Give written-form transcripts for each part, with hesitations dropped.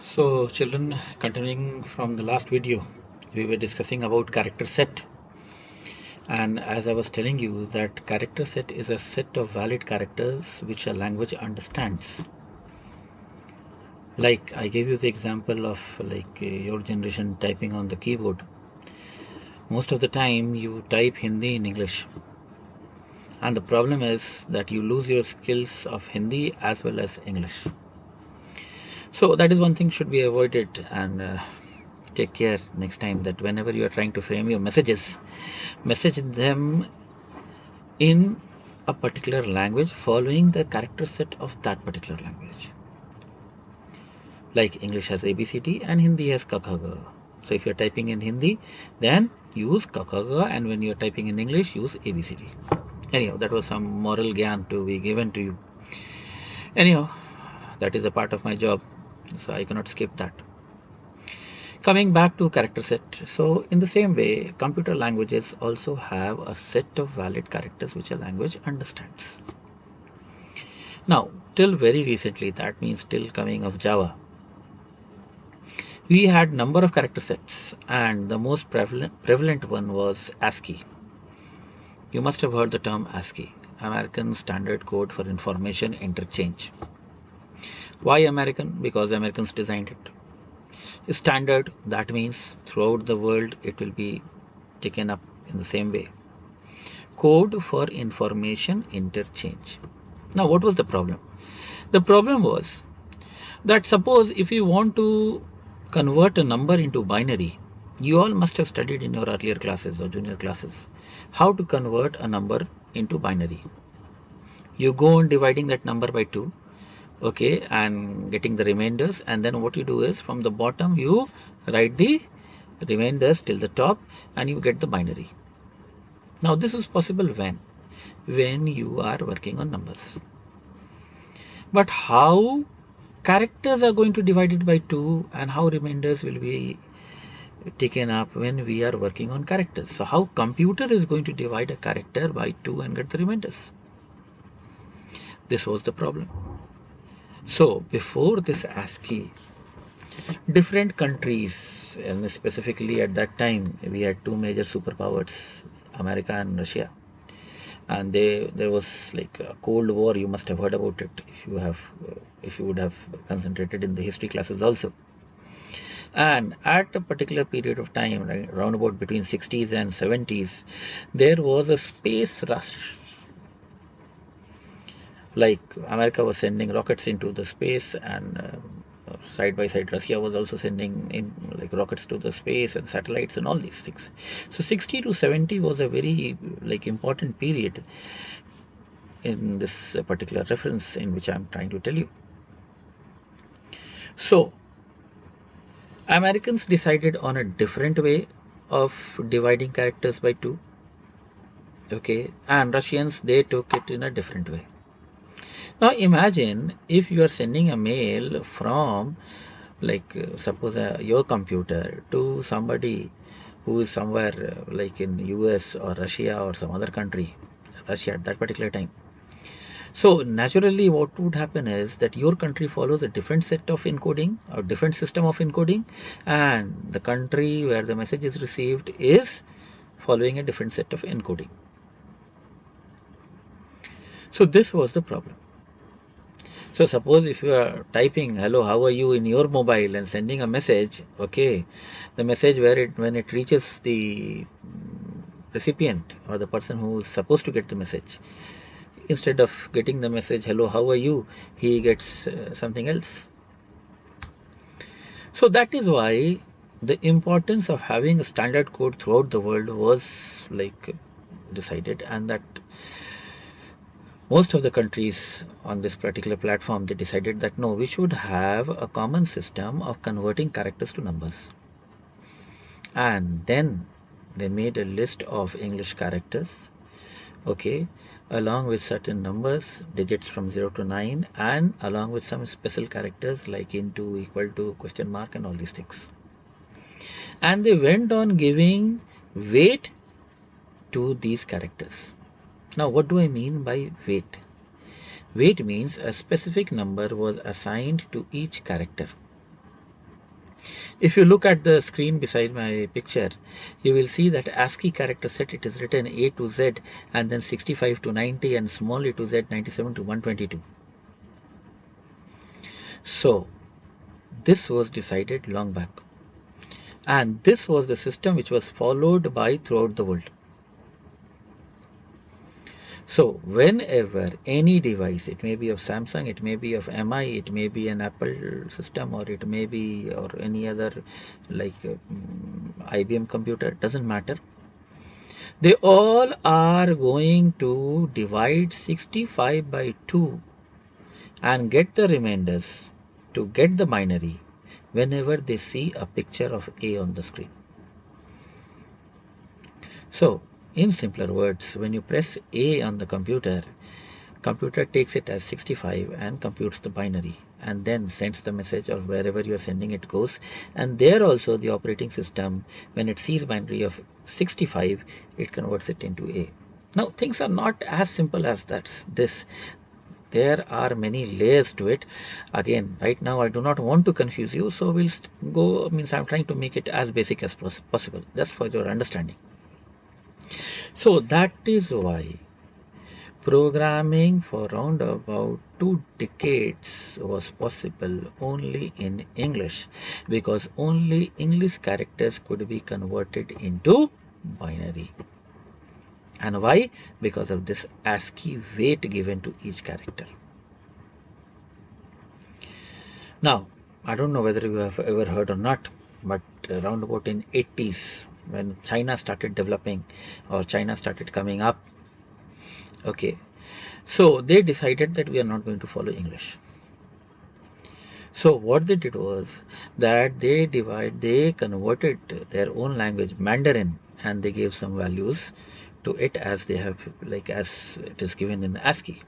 So children, continuing from the last video, we were discussing about character set, and as I was telling you that character set is a set of valid characters which a language understands. Like I gave you the example of your generation typing on the keyboard. Most of the time you type Hindi in English, and the problem is that you lose your skills of Hindi as well as English. So that is one thing should be avoided, and take care next time that whenever you are trying to frame your message them in a particular language following the character set of that particular language. Like English has ABCD and Hindi has Kakhaga. So if you're typing in Hindi, then use Kakhaga, and when you're typing in English, use ABCD. Anyhow, that was some moral gyan to be given to you. Anyhow, that is a part of my job, so I cannot skip that. Coming back to character set, so in the same way, computer languages also have a set of valid characters which a language understands. Now, till very recently, that means till coming of Java, we had number of character sets, and the most prevalent one was ASCII. You must have heard the term ASCII, American Standard Code for Information Interchange. Why American? Because Americans designed it. Standard, that means throughout the world it will be taken up in the same way. Code for information interchange. Now what was the problem? The problem was that suppose if you want to convert a number into binary, you all must have studied in your earlier classes or junior classes how to convert a number into binary. You go on dividing that number by 2, okay, and getting the remainders, and then what you do is from the bottom you write the remainders till the top and you get the binary. Now this is possible when you are working on numbers. But how characters are going to divide it by 2 and how remainders will be taken up when we are working on characters? So how computer is going to divide a character by 2 and get the remainders? This was the problem. So before this ASCII, different countries, and specifically at that time we had two major superpowers, America and Russia, and there was like a Cold War. You must have heard about it if you would have concentrated in the history classes also. And at a particular period of time, right, around about between 60s and 70s, there was a space rush. Like America was sending rockets into the space, and side by side Russia was also sending in like rockets to the space and satellites and all these things. So 60 to 70 was a very important period in this particular reference in which I'm trying to tell you. So Americans decided on a different way of dividing characters by 2, okay, and Russians, they took it in a different way. Now imagine if you are sending a mail from suppose your computer to somebody who is somewhere like in US or Russia or some other country, Russia at that particular time. So naturally what would happen is that your country follows a different set of encoding or different system of encoding, and the country where the message is received is following a different set of encoding. So this was the problem. So suppose if you are typing hello how are you in your mobile and sending a message, okay, the message when it reaches the recipient or the person who is supposed to get the message, instead of getting the message hello how are you, he gets something else. So that is why the importance of having a standard code throughout the world was decided, and that most of the countries on this particular platform, they decided that no, we should have a common system of converting characters to numbers. And then they made a list of English characters, okay, along with certain numbers, digits from 0 to 9, and along with some special characters like into, equal to, question mark, and all these things. And they went on giving weight to these characters. Now what do I mean by weight? Weight means a specific number was assigned to each character. If you look at the screen beside my picture, you will see that ASCII character set, it is written A to Z and then 65 to 90 and small a to Z 97 to 122. So this was decided long back, and this was the system which was followed by throughout the world. So whenever any device, it may be of Samsung, it may be of MI, it may be an Apple system, or it may be or any other like IBM computer, doesn't matter. They all are going to divide 65 by 2 and get the remainders to get the binary whenever they see a picture of A on the screen. So in simpler words, when you press A on the computer takes it as 65 and computes the binary and then sends the message, or wherever you are sending it goes, and there also the operating system, when it sees binary of 65, it converts it into A. Now things are not as simple as this. There are many layers to it. Again, right now I do not want to confuse you, so we'll go, means I'm trying to make it as basic as possible, just for your understanding. So that is why programming for round about 2 decades was possible only in English, because only English characters could be converted into binary. And why? Because of this ASCII weight given to each character. Now, I don't know whether you have ever heard or not, but around about in 80s, when China started developing or China started coming up, okay, so they decided that we are not going to follow English. So what they did was that they converted their own language, Mandarin, and they gave some values to it as they have, like as it is given in ASCII.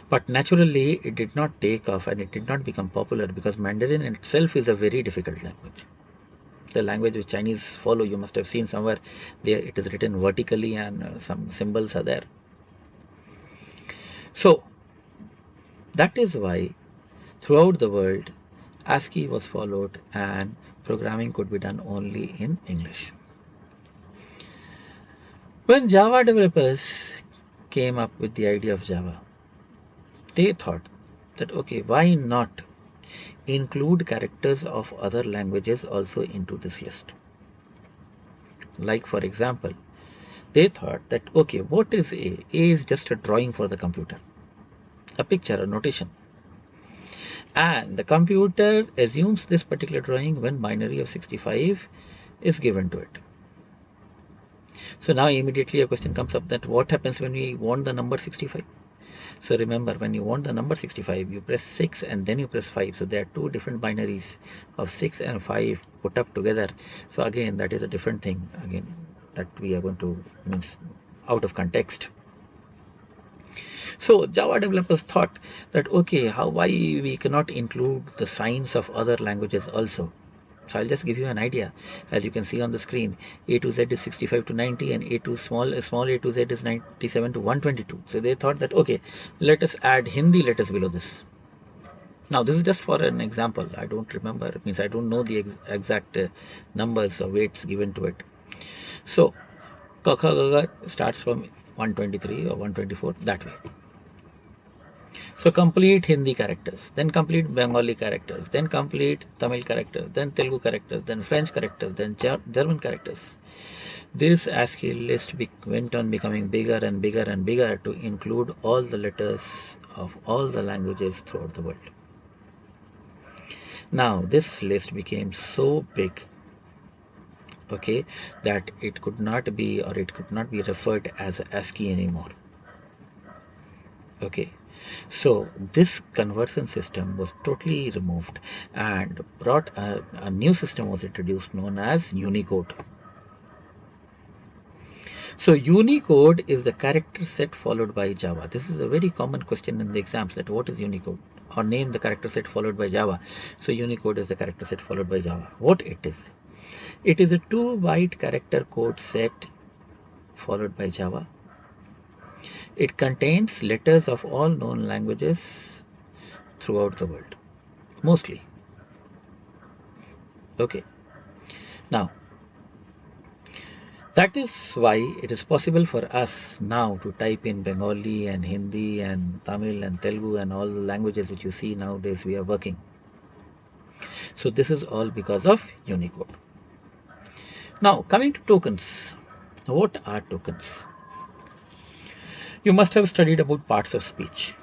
But naturally, it did not take off and it did not become popular because Mandarin in itself is a very difficult language. The language which Chinese follow, you must have seen somewhere there, it is written vertically and some symbols are there. So that is why throughout the world, ASCII was followed and programming could be done only in English. When Java developers came up with the idea of Java, they thought that, okay, why not include characters of other languages also into this list? Like for example, they thought that, okay, what is A? A is just a drawing for the computer, a picture, a notation. And the computer assumes this particular drawing when binary of 65 is given to it. So now immediately a question comes up that what happens when we want the number 65? So remember, when you want the number 65, you press 6 and then you press 5. So there are two different binaries of 6 and 5 put up together. So again, that is a different thing, again, that we are going to, means out of context. So Java developers thought that, okay, why we cannot include the signs of other languages also? So I'll just give you an idea. As you can see on the screen, A to Z is 65 to 90 and A to small A to Z is 97 to 122. So they thought that, okay, let us add Hindi letters below this. Now this is just for an example. I don't remember, it means I don't know the exact numbers or weights given to it. So Kaka Gaga starts from 123 or 124, that way. So complete Hindi characters, then complete Bengali characters, then complete Tamil characters, then Telugu characters, then French characters, then German characters. This ASCII list went on becoming bigger and bigger and bigger to include all the letters of all the languages throughout the world. Now this list became so big, okay, that it could not be, or it could not be referred as ASCII anymore. Okay, so this conversion system was totally removed and brought a new system was introduced known as Unicode. So Unicode is the character set followed by Java. This is a very common question in the exams, that what is Unicode, or name the character set followed by Java. So Unicode is the character set followed by Java. What it is? It is a 2-byte character code set followed by Java. It contains letters of all known languages throughout the world, mostly. Okay, now that is why it is possible for us now to type in Bengali and Hindi and Tamil and Telugu and all the languages which you see nowadays we are working. So this is all because of Unicode. Now coming to tokens. What are tokens? You must have studied about parts of speech.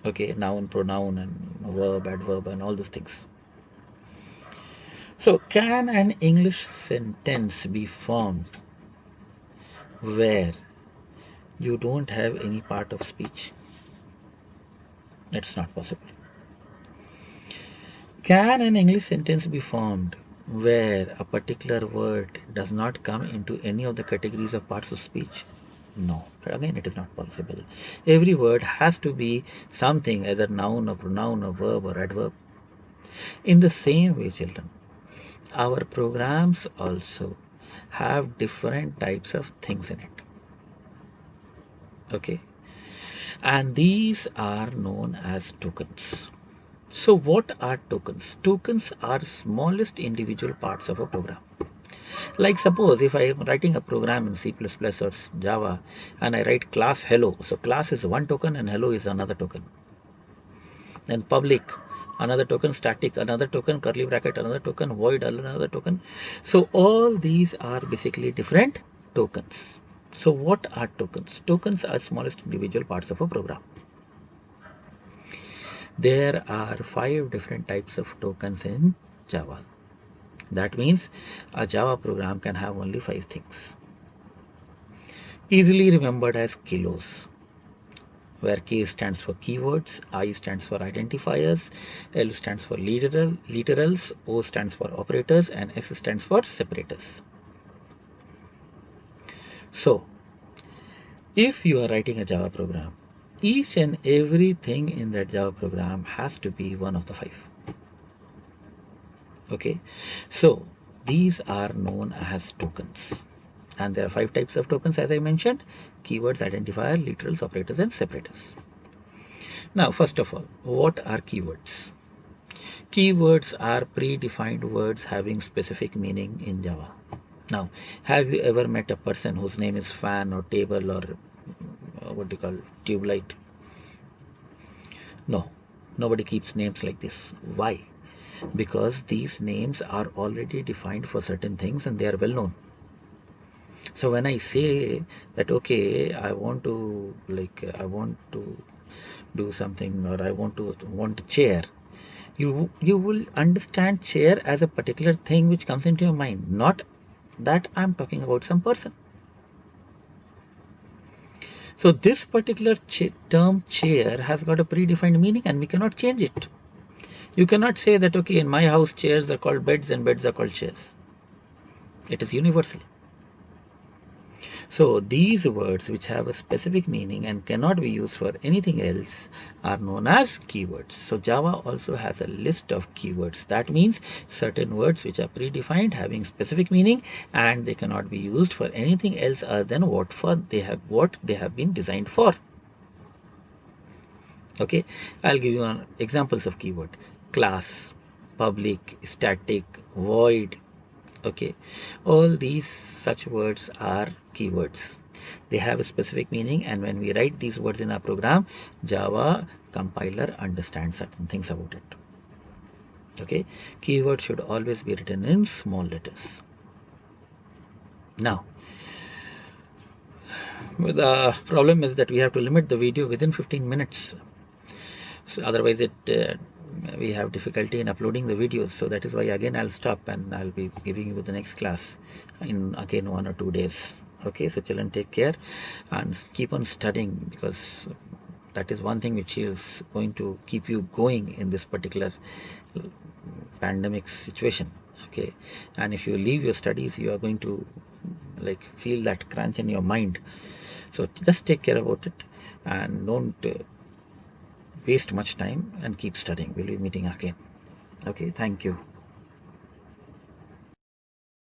Okay, noun, pronoun and verb, adverb and all those things. So can an English sentence be formed where you don't have any part of speech? That's not possible. Can an English sentence be formed where a particular word does not come into any of the categories of parts of speech? No. Again, it is not possible. Every word has to be something, either noun or pronoun or verb or adverb. In the same way, children, our programs also have different types of things in it. Okay. And these are known as tokens. So what are tokens? Tokens are smallest individual parts of a program. Like suppose if I am writing a program in C++ or Java and I write class hello. So class is one token and hello is another token. Then public, another token, static, another token, curly bracket, another token, void, another token. So all these are basically different tokens. So what are tokens? Tokens are smallest individual parts of a program. There are 5 different types of tokens in Java. That means a Java program can have only 5 things. Easily remembered as kilos, where K stands for keywords, I stands for identifiers, L stands for literals, O stands for operators, and S stands for separators. So, if you are writing a Java program, each and everything in that Java program has to be one of the 5. Okay, so these are known as tokens. And there are 5 types of tokens as I mentioned: keywords, identifier, literals, operators and separators. Now first of all, what are keywords? Keywords are predefined words having specific meaning in Java. Now, have you ever met a person whose name is fan or table or what do you call tube light? No, nobody keeps names like this. Why? Because these names are already defined for certain things and they are well known. So when I say that, okay, I want to do something, or I want a chair, you will understand chair as a particular thing which comes into your mind, not that I'm talking about some person. So this particular term chair has got a predefined meaning and we cannot change it. You cannot say that, okay, in my house chairs are called beds and beds are called chairs. It is universal. So these words which have a specific meaning and cannot be used for anything else are known as keywords. So Java also has a list of keywords. That means certain words which are predefined, having specific meaning, and they cannot be used for anything else other than what they have been designed for. Okay, I'll give you examples of keyword: class, public, static, void. Okay, all these such words are keywords. They have a specific meaning, and when we write these words in our program, Java compiler understands certain things about it. Okay, keyword should always be written in small letters. Now, the problem is that we have to limit the video within 15 minutes. So otherwise we have difficulty in uploading the videos. So that is why again I'll stop and I'll be giving you the next class in again 1 or 2 days. Okay, so children, take care and keep on studying, because that is one thing which is going to keep you going in this particular pandemic situation. Okay, and if you leave your studies, you are going to feel that crunch in your mind. So just take care about it and don't waste much time and keep studying. We'll be meeting again. Okay, thank you.